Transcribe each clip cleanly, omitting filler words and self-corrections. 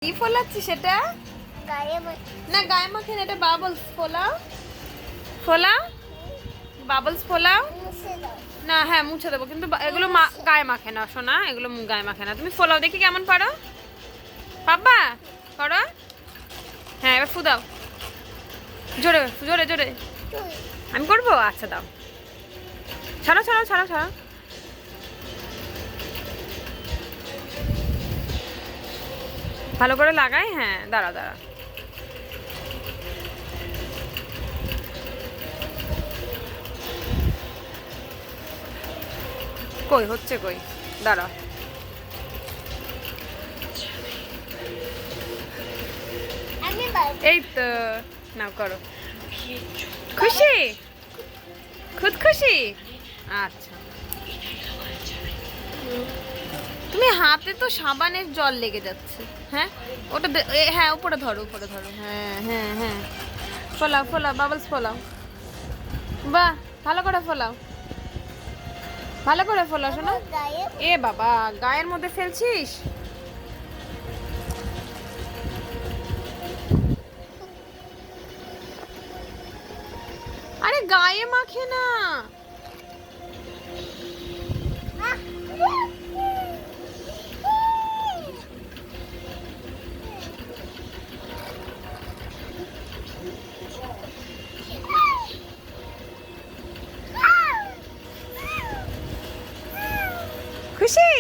কি ফোলাচ্ছিস সেটা? না গায়ে মাখে না, এটা বাবলস ফোলাও। ফোলাও, বাবলস ফোলাও। না হ্যাঁ মুছে দেবো, কিন্তু এগুলো গায়ে মাখে না সোনা, এগুলো গায়ে মাখে না। তুমি ফোলাও দেখি কেমন পারো। বাবা করো। হ্যাঁ এবার ফু দাও, জোরে জোরে জোরে। আমি করবো, আচ্ছা দাও। ছাড়ো ছাড়ো ছাড়ো ছাড়ো। ভালো করে লাগাই, হ্যাঁ দাঁড়া দাঁড়া। কই হচ্ছে কই, দাঁড়া। এই তো, নাও করো। খুশি, খুদ খুশি। আচ্ছা তুমি হাতে তো সাবানের জল লেগে যাচ্ছে। হ্যাঁ ওটা হ্যাঁ উপরে ধরো, উপরে ধরো। হ্যাঁ হ্যাঁ হ্যাঁ, ফোলাও ফোলাও, বাবলস ফোলাও। বাহ ভালো করে ফোলাও, ভালো করে ফোলাও শোনো। এ বাবা গায়ের মধ্যে ফেলছিস। আরে গায়ে মাখে না। খুশি।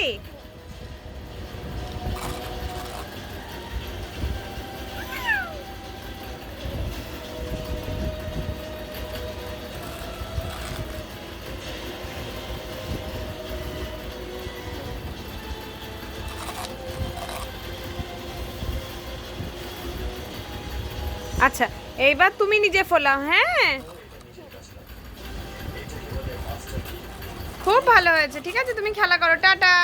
আচ্ছা এইবার তুমি নিজে ফোলাও। হ্যাঁ খুব ভালো হয়েছে, ঠিক আছে তুমি খেলা করো, টাটা।